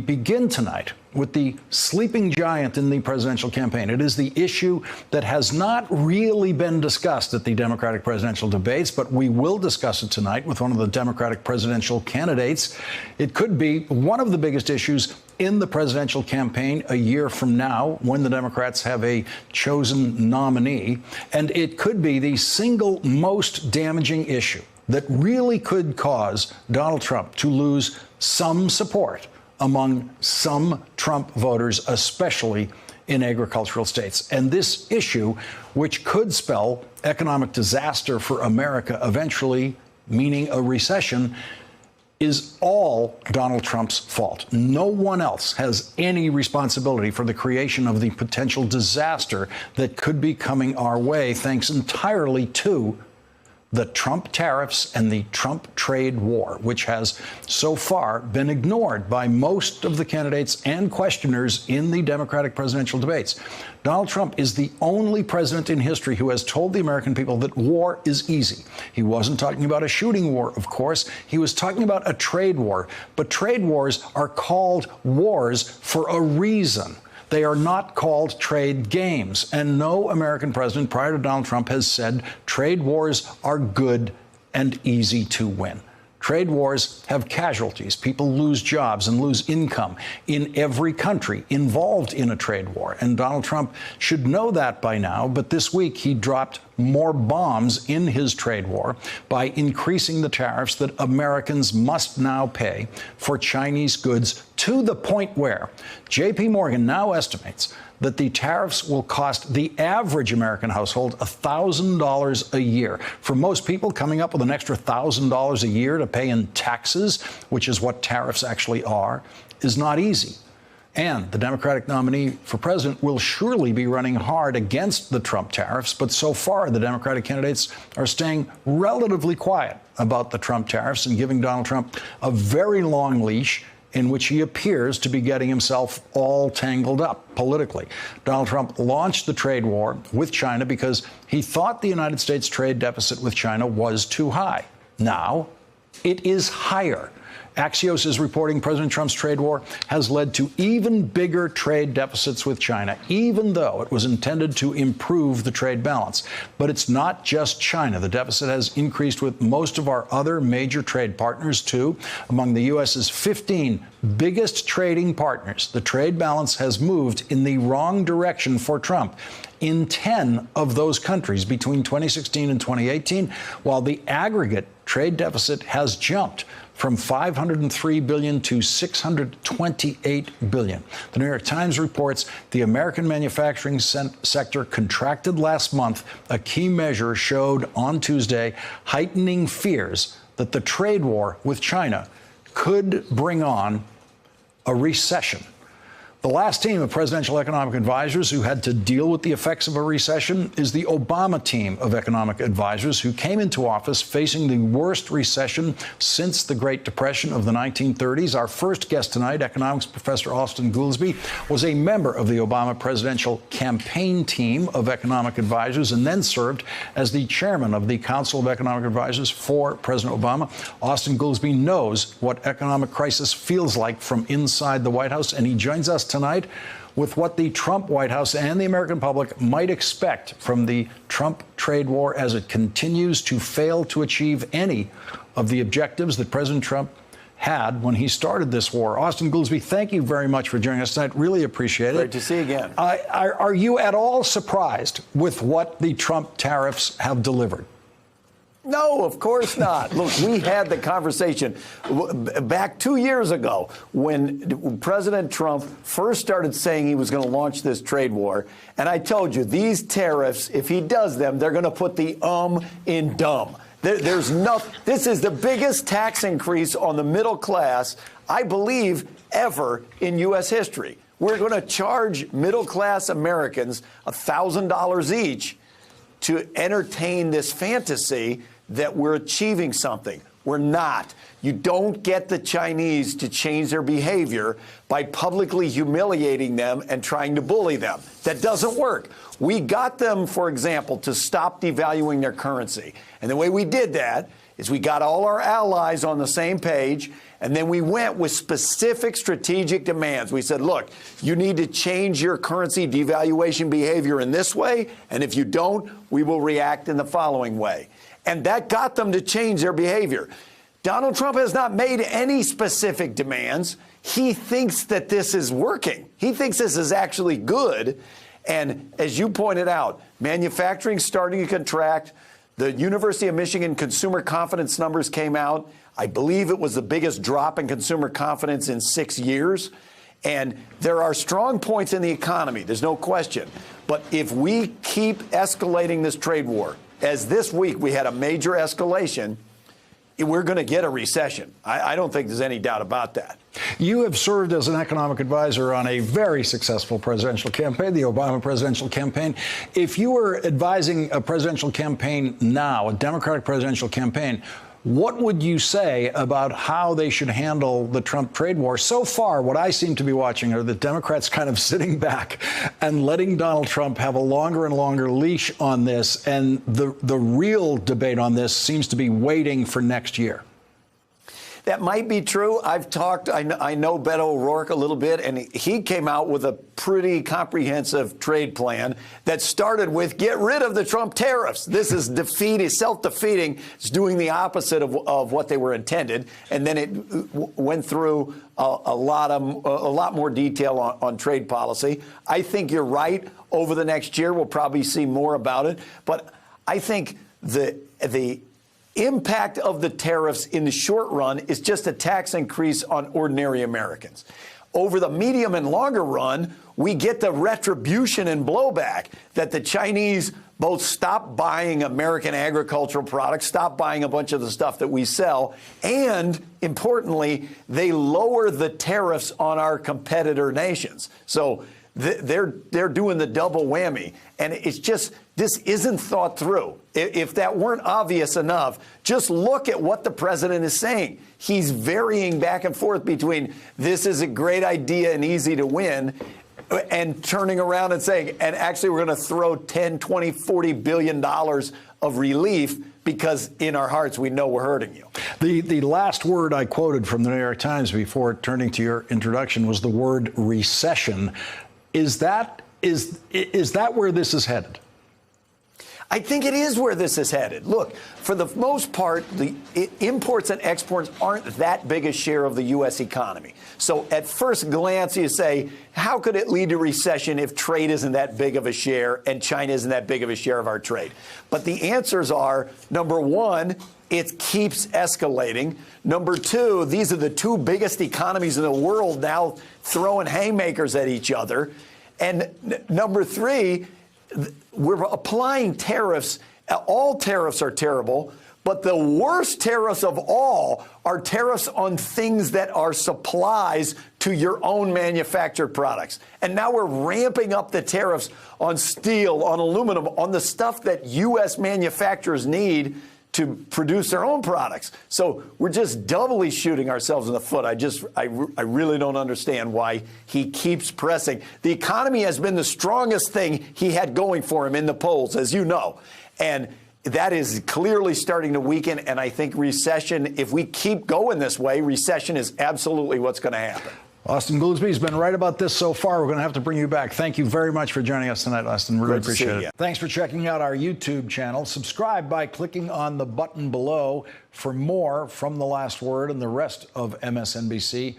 begin tonight with the sleeping giant in the presidential campaign. It is the issue that has not really been discussed at the Democratic presidential debates, but we will discuss it tonight with one of the Democratic presidential candidates. It could be one of the biggest issues in the presidential campaign a year from now, when the Democrats have a chosen nominee. And it could be the single most damaging issue that really could cause Donald Trump to lose some support among some Trump voters, especially in agricultural states. And this issue, which could spell economic disaster for America eventually, meaning a recession, is all Donald Trump's fault. No one else has any responsibility for the creation of the potential disaster that could be coming our way, thanks entirely to the Trump tariffs and the Trump trade war, which has so far been ignored by most of the candidates and questioners in the Democratic presidential debates. Donald Trump is the only president in history who has told the American people that war is easy. He wasn't talking about a shooting war, of course. He was talking about a trade war. But trade wars are called wars for a reason. They are not called trade games. And no American president prior to Donald Trump has said trade wars are good and easy to win. Trade wars have casualties. People lose jobs and lose income in every country involved in a trade war. And Donald Trump should know that by now. But this week, he dropped more bombs in his trade war by increasing the tariffs that Americans must now pay for Chinese goods, to the point where J.P. Morgan now estimates that the tariffs will cost the average American household $1,000 a year. For most people, coming up with an extra $1,000 a year to pay in taxes, which is what tariffs actually are, is not easy. And the Democratic nominee for president will surely be running hard against the Trump tariffs. But so far, the Democratic candidates are staying relatively quiet about the Trump tariffs and giving Donald Trump a very long leash in which he appears to be getting himself all tangled up politically. Donald Trump launched the trade war with China because he thought the United States trade deficit with China was too high. Now, it is higher. Axios is reporting President Trump's trade war has led to even bigger trade deficits with China, even though it was intended to improve the trade balance. But it's not just China. The deficit has increased with most of our other major trade partners, too. Among the U.S.'s 15 biggest trading partners, the trade balance has moved in the wrong direction for Trump in 10 of those countries between 2016 and 2018, while the aggregate trade deficit has jumped from $503 billion to $628 billion. The New York Times reports the American manufacturing sector contracted last month. A key measure showed on Tuesday heightening fears that the trade war with China could bring on a recession. The last team of presidential economic advisors who had to deal with the effects of a recession is the Obama team of economic advisors, who came into office facing the worst recession since the Great Depression of the 1930s. Our first guest tonight, economics professor Austan Goolsbee, was a member of the Obama presidential campaign team of economic advisors and then served as the chairman of the Council of Economic Advisors for President Obama. Austan Goolsbee knows what economic crisis feels like from inside the White House, and he joins us tonight with what the Trump White House and the American public might expect from the Trump trade war as it continues to fail to achieve any of the objectives that President Trump had when he started this war. Austan Goolsbee, thank you very much for joining us tonight. Really appreciate it. Great to see you again. Are you at all surprised with what the Trump tariffs have delivered? No, of course not. Look, we had the conversation back 2 years ago when President Trump first started saying he was going to launch this trade war. And I told you, these tariffs, if he does them, they're going to put the in dumb. There's no, this is the biggest tax increase on the middle class, I believe, ever in U.S. history. We're going to charge middle class Americans $1,000 each to entertain this fantasy that we're achieving something. We're not. You don't get the Chinese to change their behavior by publicly humiliating them and trying to bully them. That doesn't work. We got them, for example, to stop devaluing their currency. And the way we did that is we got all our allies on the same page, And then we went with specific strategic demands. We said, look, you need to change your currency devaluation behavior in this way, and if you don't, we will react in the following way. And that got them to change their behavior. Donald Trump has not made any specific demands. He thinks that this is working. He thinks this is actually good. And as you pointed out, manufacturing starting to contract. The University of Michigan consumer confidence numbers came out. I believe it was the biggest drop in consumer confidence in 6 years. And there are strong points in the economy. There's no question. But if we keep escalating this trade war, as this week we had a major escalation, we're going to get a recession. I don't think there's any doubt about that. You have served as an economic advisor on a very successful presidential campaign, the Obama presidential campaign. If you were advising a presidential campaign now, a Democratic presidential campaign, what would you say about how they should handle the Trump trade war? So far, what I seem to be watching are the Democrats kind of sitting back and letting Donald Trump have a longer and longer leash on this. And the real debate on this seems to be waiting for next year. That might be true. I've talked, I know Beto O'Rourke a little bit, and he came out with a pretty comprehensive trade plan that started with get rid of the Trump tariffs. This is self-defeating. It's doing the opposite of what they were intended. And then it went through a lot more detail on trade policy. I think you're right. Over the next year, we'll probably see more about it. But I think the impact of the tariffs in the short run is just a tax increase on ordinary Americans. Over the medium and longer run, we get the retribution and blowback that the Chinese both stop buying American agricultural products, stop buying a bunch of the stuff that we sell, and importantly, they lower the tariffs on our competitor nations. So they're doing the double whammy. And it's just, this isn't thought through. If that weren't obvious enough, just look at what the president is saying. He's varying back and forth between this is a great idea and easy to win, and turning around and saying, and actually we're going to throw 10, 20, 40 billion dollars of relief because in our hearts we know we're hurting you. The last word I quoted from the New York Times before turning to your introduction was the word recession. Is that where this is headed? I think it is where this is headed. Look, for the most part, the imports and exports aren't that big a share of the U.S. economy. So at first glance, you say, how could it lead to recession if trade isn't that big of a share and China isn't that big of a share of our trade? But the answers are, number one, it keeps escalating. Number two, these are the two biggest economies in the world now throwing haymakers at each other. And number three, we're applying tariffs. All tariffs are terrible, but the worst tariffs of all are tariffs on things that are supplies to your own manufactured products. And now we're ramping up the tariffs on steel, on aluminum, on the stuff that U.S. manufacturers need to produce their own products. So we're just doubly shooting ourselves in the foot. I really don't understand why he keeps pressing. The economy has been the strongest thing he had going for him in the polls, as you know. And that is clearly starting to weaken. And I think recession, if we keep going this way, recession is absolutely what's going to happen. Austan Goolsbee has been right about this so far. We're going to have to bring you back. Thank you very much for joining us tonight, Austan. Really appreciate it. Thanks for checking out our YouTube channel. Subscribe by clicking on the button below for more from The Last Word and the rest of MSNBC.